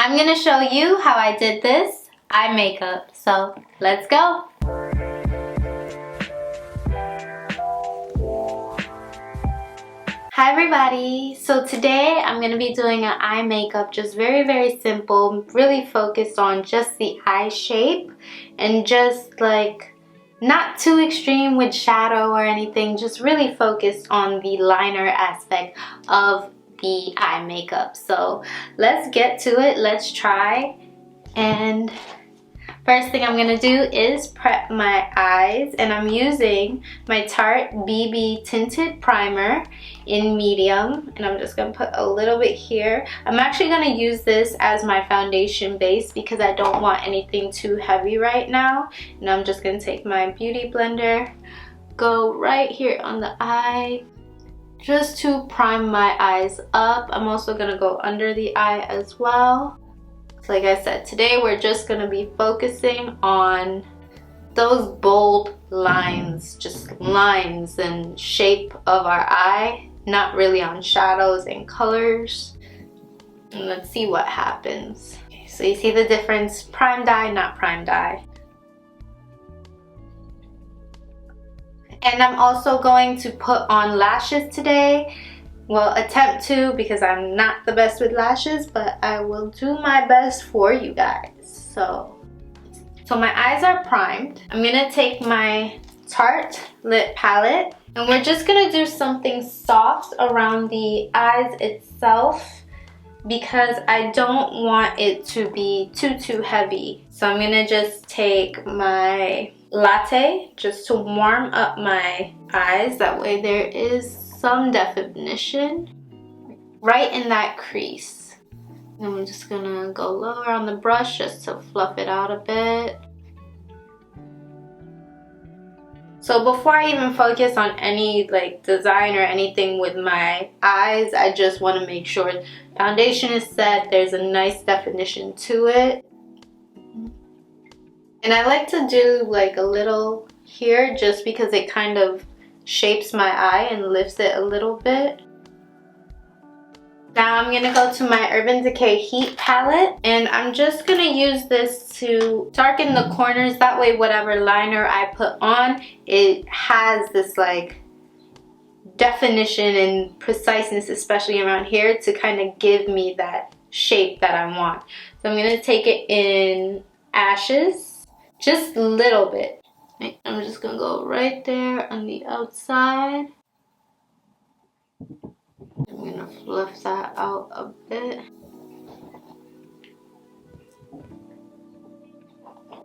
I'm gonna show you how I did this eye makeup. So let's go. Hi everybody! So today I'm going to be doing an eye makeup, just very simple, really focused on just the eye shape and just like not too extreme with shadow or anything, just really focused on the liner aspect of the eye makeup. So let's get to it, let's try. And first thing I'm going to do is prep my eyes, and I'm using my Tarte BB Tinted Primer in medium, and I'm just going to put a little bit here. I'm actually going to use this as my foundation base because I don't want anything too heavy right now. And I'm just going to take my beauty blender, go right here on the eye just to prime my eyes up. I'm also going to go under the eye as well. Like I said, today we're just going to be focusing on those bold lines, just lines and shape of our eye, not really on shadows and colors. And let's see what happens. Okay, so you see the difference, primed eye, not primed eye. And I'm also going to put on lashes today. Well, attempt to, because I'm not the best with lashes, but I will do my best for you guys. So my eyes are primed. I'm gonna take my Tarte lip palette, and we're just gonna do something soft around the eyes itself because I don't want it to be too heavy. So I'm gonna just take my latte just to warm up my eyes. That way there is some definition right in that crease. And I'm just gonna go lower on the brush just to fluff it out a bit. So before I even focus on any like design or anything with my eyes, I just want to make sure foundation is set, there's a nice definition to it. And I like to do like a little here just because it kind of shapes my eye and lifts it a little bit. Now I'm gonna go to my Urban Decay Heat palette, and I'm just gonna use this to darken the corners. That way whatever liner I put on, it has this like definition and preciseness, especially around here, to kind of give me that shape that I want. So I'm gonna take it in Ashes, just a little bit. I'm just gonna go right there on the outside. I'm gonna fluff that out a bit.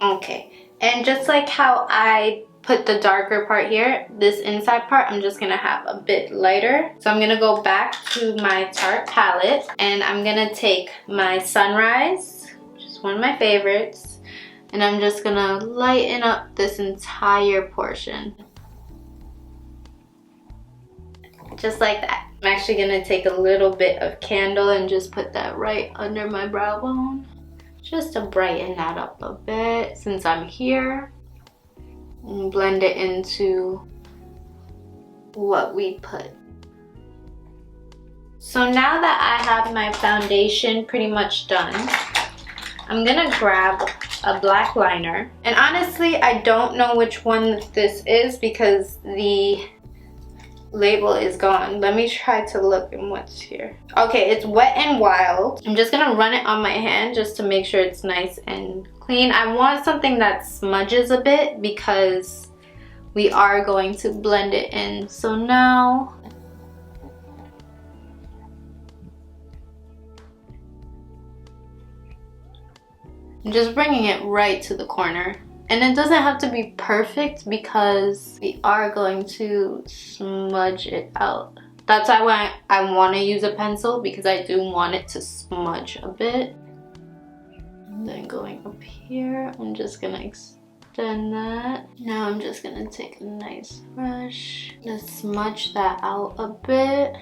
Okay, and just like how I put the darker part here, this inside part I'm just gonna have a bit lighter. So I'm gonna go back to my Tarte palette, and I'm gonna take my Sunrise, which is one of my favorites, and I'm just gonna lighten up this entire portion. Just like that. I'm actually gonna take a little bit of candle and just put that right under my brow bone, just to brighten that up a bit since I'm here. And blend it into what we put. So now that I have my foundation pretty much done, I'm gonna grab a black liner. And honestly, I don't know which one this is because the label is gone. Let me try to look in what's here. Okay, it's Wet n Wild. I'm just gonna run it on my hand just to make sure it's nice and clean. I want something that smudges a bit because we are going to blend it in. So now I'm just bringing it right to the corner. And it doesn't have to be perfect because we are going to smudge it out. That's why I want to use a pencil, because I do want it to smudge a bit. And then going up here, I'm just going to extend that. Now I'm just going to take a nice brush to smudge that out a bit.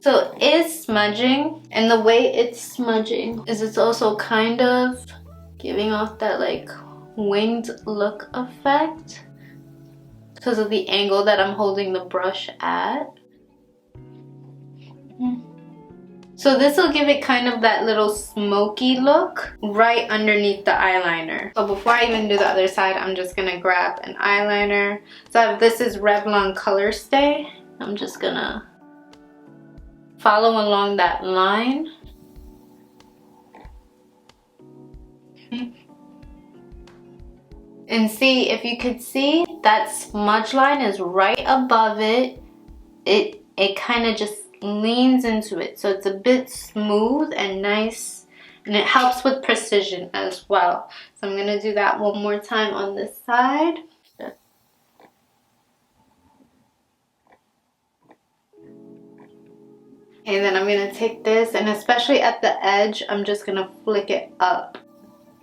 So it is smudging, and the way it's smudging is it's also kind of giving off that like winged look effect because of the angle that I'm holding the brush at. So this will give it kind of that little smoky look right underneath the eyeliner. So before I even do the other side, I'm just gonna grab an eyeliner. So this is Revlon Color Stay. I'm just gonna follow along that line. And see, if you could see, that smudge line is right above it. It kind of just leans into it, so it's a bit smooth and nice, and it helps with precision as well. So I'm gonna do that one more time on this side. And then I'm gonna take this, and especially at the edge, I'm just gonna flick it up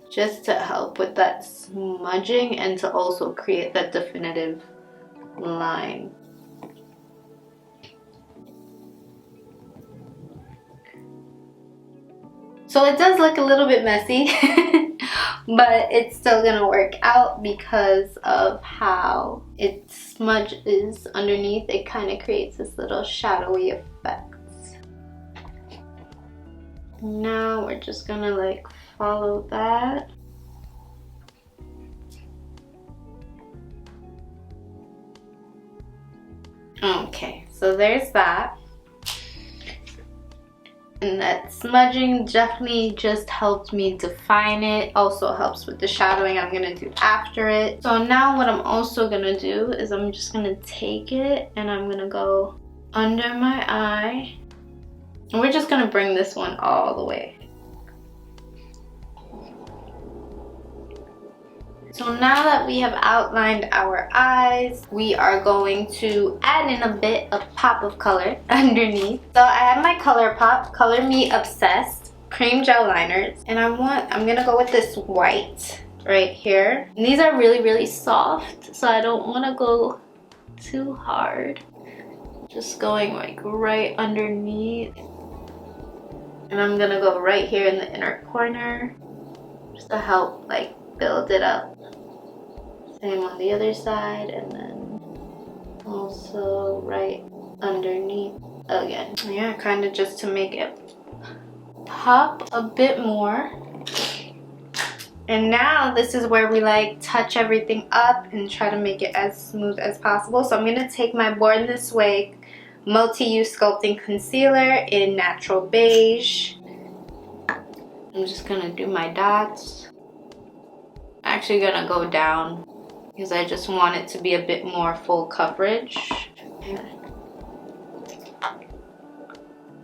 just to help with that smudging and to also create that definitive line. So it does look a little bit messy, but it's still gonna work out because of how it smudges underneath. It kind of creates this little shadowy effect. Now we're just gonna like follow that. Okay, so there's that. And that smudging definitely just helped me define it. Also helps with the shadowing I'm gonna do after it. So now what I'm also gonna do is I'm just gonna take it and I'm gonna go under my eye. And we're just gonna bring this one all the way. So now that we have outlined our eyes, we are going to add in a bit of pop of color underneath. So I have my ColourPop Color Me Obsessed cream gel liners, and I'm gonna go with this white right here. And these are really, really soft, so I don't wanna go too hard. Just going like right underneath. And I'm gonna go right here in the inner corner just to help like build it up. Same on the other side, and then also right underneath again. Yeah, kind of just to make it pop a bit more. And now this is where we like touch everything up and try to make it as smooth as possible. So I'm gonna take my Born This Way Multi-Use Sculpting Concealer in Natural Beige. I'm just gonna do my dots. I'm actually gonna go down because I just want it to be a bit more full coverage.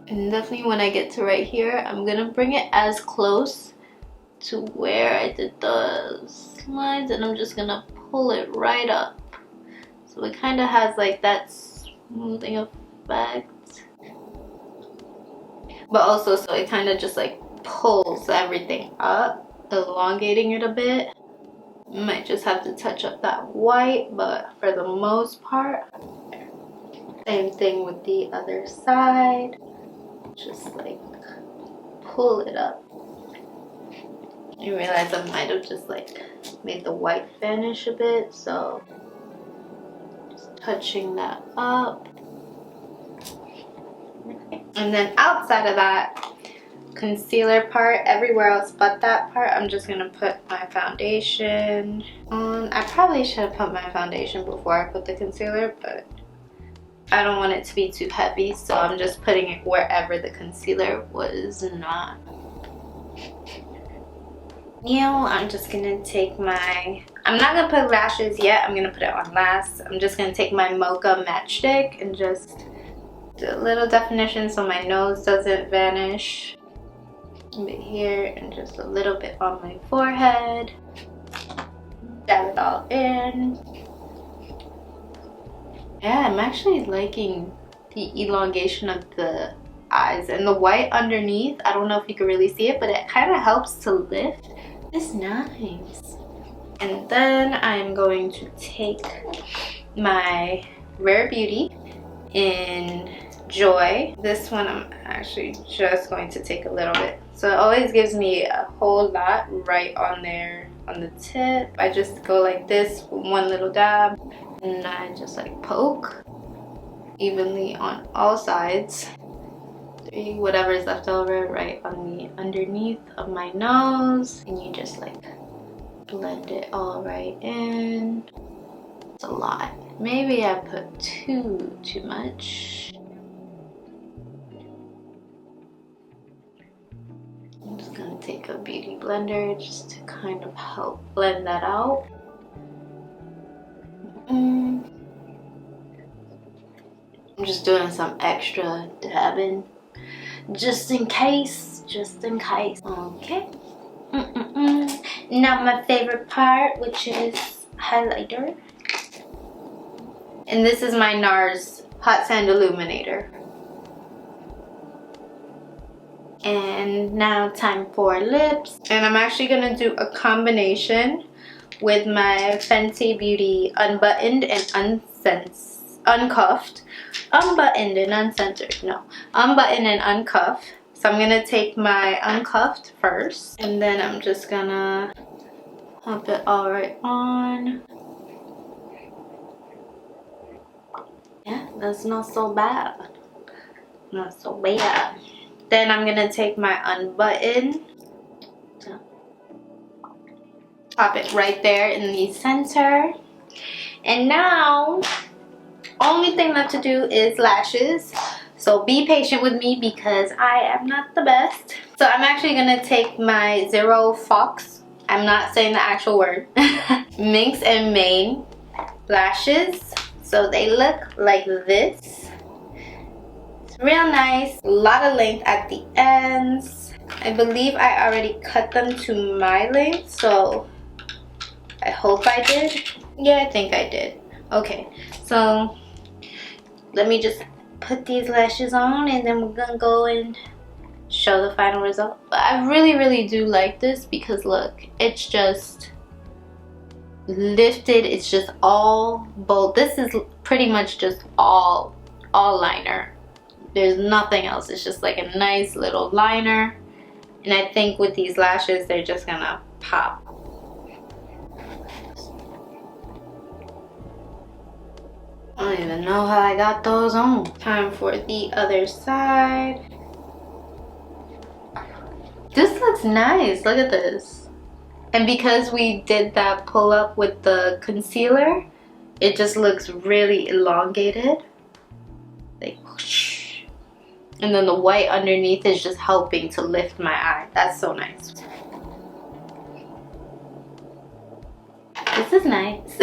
And definitely when I get to right here, I'm gonna bring it as close to where I did the lines, and I'm just gonna pull it right up. So it kind of has like that smoothing effect. But also so it kind of just like pulls everything up, elongating it a bit. You might just have to touch up that white, but for the most part, same thing with the other side. Just like pull it up. I realize I might have just like made the white vanish a bit, so just touching that up. And then outside of that concealer part, everywhere else but that part, I'm just gonna put my foundation on. I probably should have put my foundation before I put the concealer, but I don't want it to be too heavy, so I'm just putting it wherever the concealer was not. Now I'm just gonna take my, I'm not gonna put lashes yet, I'm gonna put it on last. I'm just gonna take my Mocha matchstick and just do a little definition so my nose doesn't vanish. A bit here and just a little bit on my forehead. Dab it all in. Yeah, I'm actually liking the elongation of the eyes and the white underneath. I don't know if you can really see it, but it kind of helps to lift. It's nice. And then I'm going to take my Rare Beauty in Joy. This one I'm actually just going to take a little bit. So it always gives me a whole lot right on there on the tip. I just go like this with one little dab, and I just like poke evenly on all sides. 3, whatever's left over, right on the underneath of my nose. And you just like blend it all right in. It's a lot. Maybe I put too much. I'm just gonna take a beauty blender just to kind of help blend that out. I'm just doing some extra dabbing just in case. Okay. Now my favorite part, which is highlighter. And this is my NARS Hot Sand Illuminator. And now time for lips. And I'm actually gonna do a combination with my Fenty Beauty Unbuttoned and Uncuffed. Unbuttoned and uncensored, no. Unbuttoned and uncuffed. So I'm gonna take my uncuffed first. And then I'm just gonna pop it all right on. Yeah, that's not so bad. Not so bad. Then I'm gonna take my unbutton, pop it right there in the center. And now, only thing left to do is lashes. So be patient with me because I am not the best. So I'm actually gonna take my Zero Fox, I'm not saying the actual word, Minx and Maine lashes. So they look like this. It's real nice, a lot of length at the ends. I believe I already cut them to my length, so I hope I did. Yeah, I think I did. Okay, so let me just put these lashes on and then we're gonna go and show the final result. But I really do like this because look, it's just lifted. It's just all bold. This is pretty much just all liner. There's nothing else. It's just like a nice little liner. And I think with these lashes, they're just gonna pop. I don't even know how I got those on. Time for the other side. This looks nice. Look at this. And because we did that pull up with the concealer, it just looks really elongated. Like whoosh. And then the white underneath is just helping to lift my eye. That's so nice. This is nice.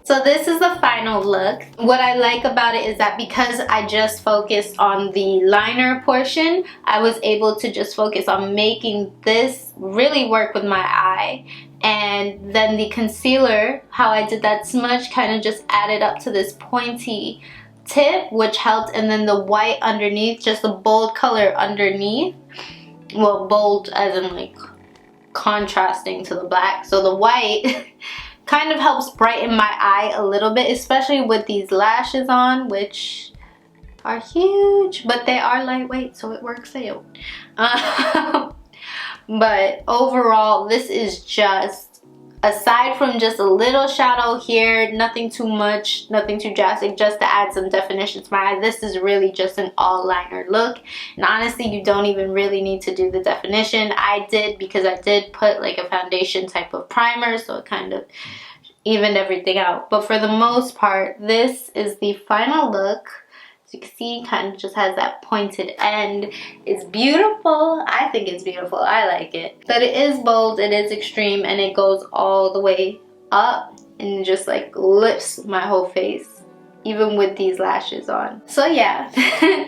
So this is the final look. What I like about it is that because I just focused on the liner portion, I was able to just focus on making this really work with my eye. And then the concealer, how I did that smudge kind of just added up to this pointy tip, which helped. And then the white underneath, just the bold color underneath. Well, bold as in like contrasting to the black. So the white kind of helps brighten my eye a little bit, especially with these lashes on, which are huge, but they are lightweight, so it works out. But overall, this is just, aside from just a little shadow here, nothing too much, nothing too drastic, just to add some definition to my eye, this is really just an all liner look. And honestly, you don't even really need to do the definition. I did because I did put like a foundation type of primer, so it kind of evened everything out. But for the most part, this is the final look. As you can see, kind of just has that pointed end. It's beautiful. I think it's beautiful. I like it. But it is bold, it is extreme, and it goes all the way up and just like lifts my whole face, even with these lashes on. So yeah,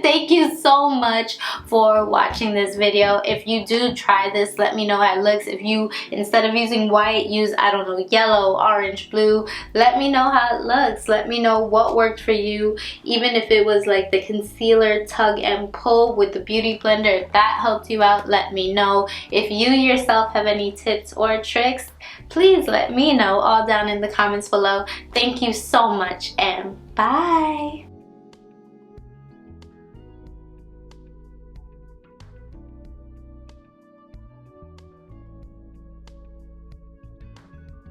thank you so much for watching this video. If you do try this, let me know how it looks. If you, instead of using white, use, I don't know, yellow, orange, blue, let me know how it looks. Let me know what worked for you. Even if it was like the concealer tug and pull with the beauty blender, if that helped you out, let me know. If you yourself have any tips or tricks, please let me know all down in the comments below. Thank you so much, and bye.